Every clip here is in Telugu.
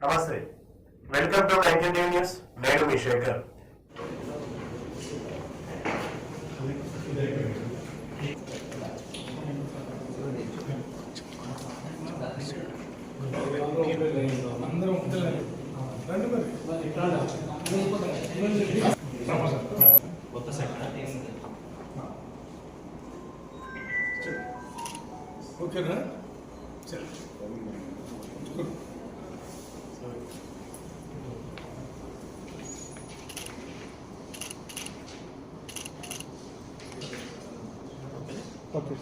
నమస్తే, వెల్కమ్ టు 19 న్యూస్. నేను మీ శేఖర్. ఓకేనా? ఓకే.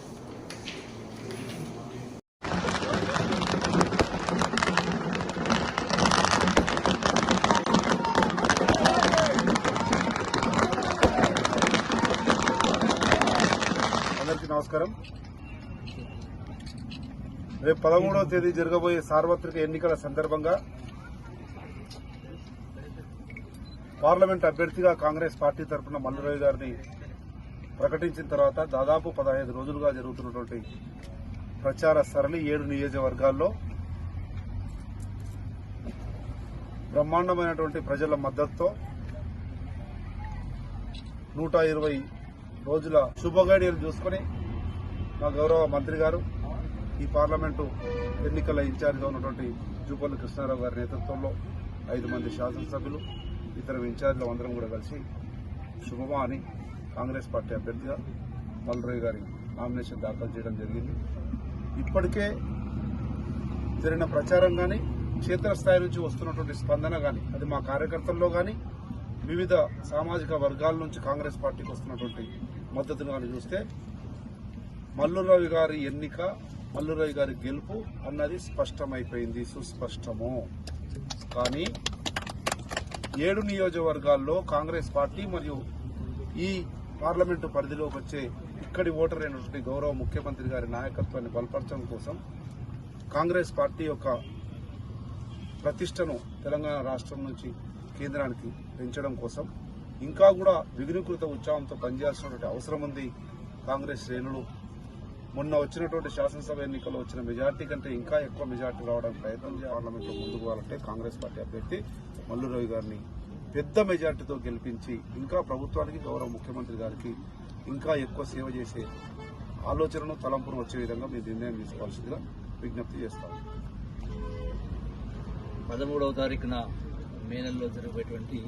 అందరికీ నమస్కారం. రేపు 13వ తేదీ జరగబోయే సార్వత్రిక ఎన్నికల సందర్భంగా పార్లమెంట్ అభ్యర్థిగా కాంగ్రెస్ పార్టీ తరఫున మల్లురావి గారిని ప్రకటించిన తర్వాత దాదాపు 15 రోజులుగా జరుగుతున్నటువంటి ప్రచార సరళి 7 నియోజకవర్గాల్లో బ్రహ్మాండమైనటువంటి ప్రజల మద్దతుతో 120 రోజుల శుభగడియలు చూసుకుని మా గౌరవ మంత్రి గారు, ఈ పార్లమెంటు ఎన్నికల ఇన్ఛార్జిగా ఉన్నటువంటి జూపల్లి కృష్ణారావు గారి నేతృత్వంలో 5 మంది శాసనసభ్యులు, ఇతర ఇన్ఛార్జీలు అందరం కూడా కలిసి శుభమా అని కాంగ్రెస్ పార్టీ అభ్యర్థిగా మల్లురావి గారి నామినేషన్ దాఖలు చేయడం జరిగింది. ఇప్పటికే జరిగిన ప్రచారం కానీ, క్షేత్రస్థాయి నుంచి వస్తున్నటువంటి స్పందన కానీ, అది మా కార్యకర్తల్లో కానీ, వివిధ సామాజిక వర్గాల నుంచి కాంగ్రెస్ పార్టీకి వస్తున్నటువంటి మద్దతును కానీ చూస్తే మల్లురావి గారి ఎన్నిక, మల్లురావి గారి గెలుపు అన్నది స్పష్టమైపోయింది, సుస్పష్టము. కానీ 7 నియోజకవర్గాల్లో కాంగ్రెస్ పార్టీ మరియు ఈ పార్లమెంటు పరిధిలోకి వచ్చే ఇక్కడి ఓటర్ అయినటువంటి గౌరవ ముఖ్యమంత్రి గారి నాయకత్వాన్ని బలపరచడం కోసం, కాంగ్రెస్ పార్టీ యొక్క ప్రతిష్టను తెలంగాణ రాష్ట్రం నుంచి కేంద్రానికి పెంచడం కోసం ఇంకా కూడా విఘ్నీకృత ఉత్సాహంతో పనిచేయాల్సినటువంటి అవసరం ఉంది. కాంగ్రెస్ శ్రేణులు మొన్న వచ్చినటువంటి శాసనసభ ఎన్నికల్లో వచ్చిన మెజార్టీ కంటే ఇంకా ఎక్కువ మెజార్టీ రావడానికి ప్రయత్నం పార్లమెంట్లో ముందుకు పోవాలంటే కాంగ్రెస్ పార్టీ అభ్యర్థి మల్లురావి గారిని పెద్ద మెజార్టీతో గెలిపించి ఇంకా ప్రభుత్వానికి, గౌరవ ముఖ్యమంత్రి గారికి ఇంకా ఎక్కువ సేవ చేసే ఆలోచనను, తలంపును వచ్చే విధంగా మీరు నిర్ణయం తీసుకోవాల్సిందిగా విజ్ఞప్తి చేస్తాం. 13వ తారీఖున మే నెలలో జరిగేటువంటి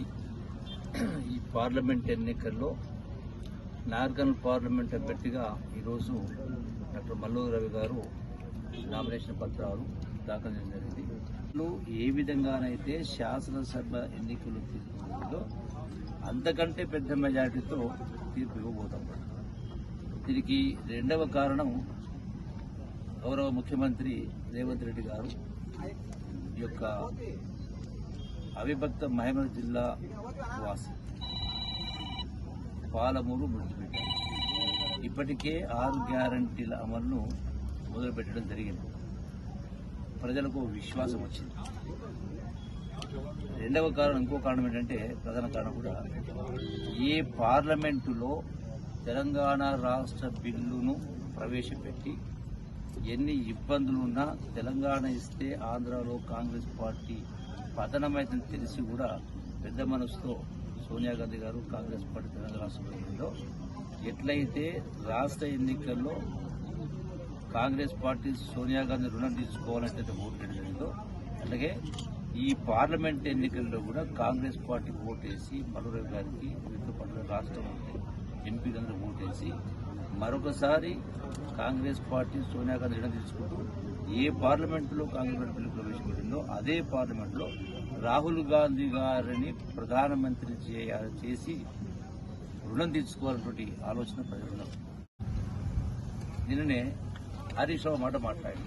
ఈ పార్లమెంట్ ఎన్నికల్లో నార్గల్ పార్లమెంట్ అభ్యర్థిగా ఈరోజు డాక్టర్ మల్లురావి గారు నామినేషన్ పత్రాలు దాఖలు చేయడం జరిగింది. ఏ విధంగానైతే శాసనసభ ఎన్నికలు తీర్పులో అంతకంటే పెద్ద మెజార్టీతో తీర్పు ఇవ్వబోతాం. దీనికి రెండవ కారణం గౌరవ ముఖ్యమంత్రి రేవంత్ రెడ్డి గారు ఈ యొక్క అవిభక్త మహబూబ్ జిల్లా వాసి పాలమూరు విడిచిపెట్టారు. ఇప్పటికే 6 గ్యారంటీల అమలును మొదలుపెట్టడం జరిగింది. ప్రజలకు విశ్వాసం వచ్చింది. రెండవ కారణం, ఇంకో కారణం ఏంటంటే, ప్రధాన కారణం కూడా ఏ పార్లమెంటులో తెలంగాణ రాష్ట్ర బిల్లును ప్రవేశపెట్టి ఎన్ని ఇబ్బందులున్నా తెలంగాణ ఇస్తే ఆంధ్రాలో కాంగ్రెస్ పార్టీ పతనమైతే తెలిసి కూడా పెద్ద మనసుతో సోనియా గాంధీ గారు కాంగ్రెస్ పార్టీ తెలంగాణ రాష్ట్రంలో ఎట్లయితే రాష్ట్ర ఎన్నికల్లో కాంగ్రెస్ పార్టీ సోనియా గాంధీ రుణం తీసుకోవాలంటే ఓటు వేయడం జరిగిందో, అలాగే ఈ పార్లమెంట్ ఎన్నికల్లో కూడా కాంగ్రెస్ పార్టీ ఓటేసి మల్లురావి గారికి వీటితో పాటు రాష్ట్రం ఎంపీలందరూ ఓటేసి మరొకసారి కాంగ్రెస్ పార్టీ సోనియా గాంధీ రుణం తీసుకుంటూ ఏ పార్లమెంటులో కాంగ్రెస్ బిల్లు ప్రవేశపెట్టిందో అదే పార్లమెంట్లో రాహుల్ గాంధీ గారిని ప్రధానమంత్రి చేసి రుణం తీసుకోవాలన్నటువంటి ఆలోచన ప్రజలు. నిన్ననే హరీష్ రావు మాట మాట్లాడి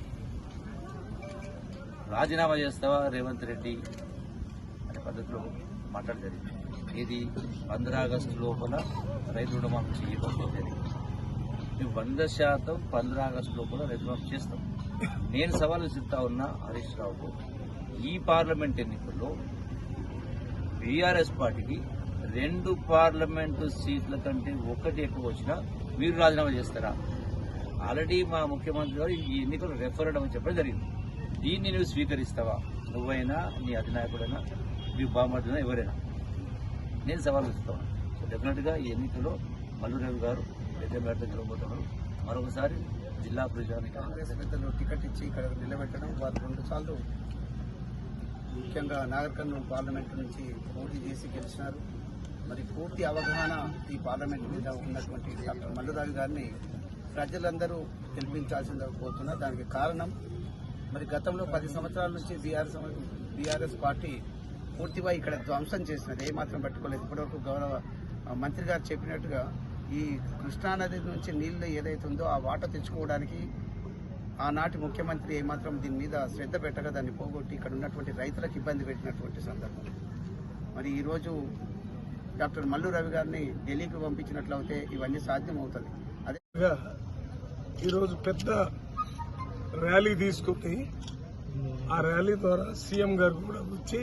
రాజీనామా చేస్తావా రేవంత్ రెడ్డి అనే పద్ధతిలో మాట్లాడడం జరిగింది. ఇది 15 ఆగస్టు లోపల రైతు రుణమాఫీ చేయబోతుంది జరిగింది. మేము 100% 15 ఆగస్టు లోపల రైతు రుణమాఫీ చేస్తాం. నేను సవాలు చెప్తా ఉన్నా హరీష్ రావుకు, ఈ పార్లమెంట్ ఎన్నికల్లో బీఆర్ఎస్ పార్టీకి 2 పార్లమెంటు సీట్ల కంటే 1 ఎక్కువ వచ్చినా మీరు రాజీనామా చేస్తారా? ఆల్రెడీ మా ముఖ్యమంత్రి గారు ఈ ఎన్నికలు రెఫరెండం అని చెప్పడం జరిగింది. దీన్ని నువ్వు స్వీకరిస్తావా? నువ్వైనా నీ అధినాయకుడైనా మీ బామర్దైనా ఎవరైనా నేను సవాల్ ఇస్తాను. సో డెఫినెట్గా ఈ ఎన్నికల్లో మల్లు రవి గారు పెద్ద మేడతో గెలవబోతున్నారు. మరొకసారి జిల్లా ప్రజానికి కాంగ్రెస్ పెద్దలు టికెట్ ఇచ్చి ఇక్కడ నిలబెట్టడం, వారు 2 సార్లు ముఖ్యంగా నాగర్ కర్నూలు పార్లమెంటు నుంచి పోటీ చేసి గెలిచినారు. మరి పూర్తి అవగాహన ఈ పార్లమెంట్ మీద ఉన్నటువంటి డాక్టర్ మల్లు రవి గారిని ప్రజలందరూ గెలిపించాల్సిందిగా కోరుతున్నారు. దానికి కారణం మరి గతంలో 10 సంవత్సరాల నుంచి బీఆర్ఎస్ పార్టీ పూర్తిగా ఇక్కడ ధ్వంసం చేసినది, ఏమాత్రం పట్టుకోలేదు. ఇప్పటివరకు గౌరవ మంత్రి గారు చెప్పినట్టుగా ఈ కృష్ణానది నుంచి నీళ్లు ఏదైతే ఉందో ఆ వాటర్ తెచ్చుకోవడానికి ఆనాటి ముఖ్యమంత్రి ఏమాత్రం దీని మీద శ్రద్ధ పెట్టగా దాన్ని పోగొట్టి ఇక్కడ ఉన్నటువంటి రైతులకు ఇబ్బంది పెట్టినటువంటి సందర్భం. మరి ఈరోజు డాక్టర్ మల్లు రవి గారిని ఢిల్లీకి పంపించినట్లయితే ఇవన్నీ సాధ్యమవుతుంది. అదే ఈరోజు పెద్ద ర్యాలీ తీసుకుని ఆ ర్యాలీ ద్వారా సీఎం గారు కూడా వచ్చి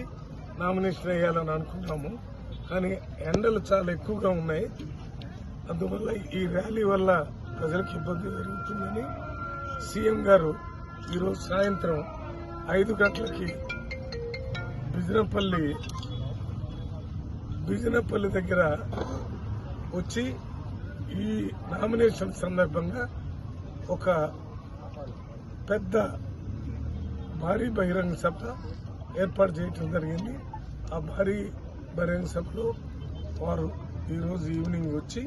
నామినేషన్ వేయాలని అనుకున్నాము. కానీ ఎండలు చాలా ఎక్కువగా ఉన్నాయి. అందువల్ల ఈ ర్యాలీ వల్ల ప్రజలకు ఇబ్బంది జరుగుతుందని సీఎం గారు ఈరోజు సాయంత్రం 5 గంటలకి బిజినపల్లి దగ్గర వచ్చి ఈ నామినేషన్ సందర్భంగా ఒక పెద్ద భారీ బహిరంగ సభ ఏర్పాటు చేయడం జరిగింది. ఆ భారీ బహిరంగ సభలో వారు ఈరోజు ఈవినింగ్ వచ్చి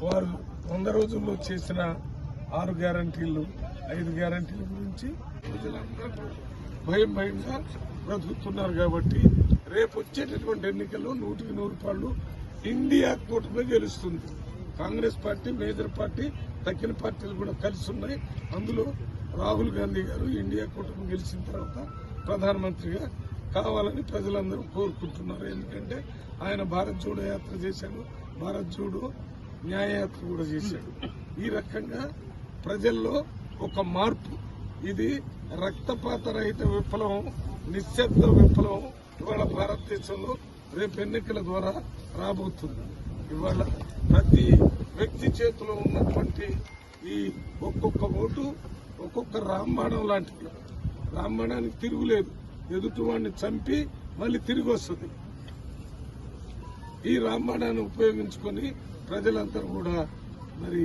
వారు 100 రోజుల్లో చేసిన 6 గ్యారంటీలు 5 గ్యారంటీల గురించి ప్రజలందరూ భయంగా బ్రతుకుతున్నారు. కాబట్టి రేపు వచ్చేటటువంటి ఎన్నికల్లో 100% ఇండియా కూటమి గెలుస్తుంది. కాంగ్రెస్ పార్టీ మేజర్ పార్టీ, తక్కిన పార్టీలు కూడా కలిసి ఉన్నాయి. అందులో రాహుల్ గాంధీ గారు ఇండియా కూటమి గెలిచిన తర్వాత ప్రధానమంత్రిగా కావాలని ప్రజలందరూ కోరుకుంటున్నారు. ఎందుకంటే ఆయన భారత్ జోడో యాత్ర చేశాడు, భారత్ జోడో న్యాయయాత్ర కూడా చేశాడు. ఈ రకంగా ప్రజల్లో ఒక మార్పు, ఇది రక్తపాత రహిత విప్లవం, నిశ్శబ్ద విప్లవం ఇవాళ భారతదేశంలో రేపు ఎన్నికల ద్వారా రాబోతుంది. ఇవాళ ప్రతి వ్యక్తి చేతిలో ఉన్నటువంటి ఈ ఒక్కొక్క ఓటు ఒక్కొక్క రాంబాణం లాంటిది. రాంబాణానికి తిరుగులేదు, ఎదుటివాడిని చంపి మళ్ళీ తిరిగి వస్తుంది. ఈ రాంబాణాన్ని ఉపయోగించుకొని ప్రజలందరూ కూడా మరి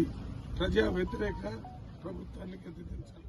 ప్రజా వ్యతిరేక ప్రభుత్వాన్ని గద్దెదించాలి.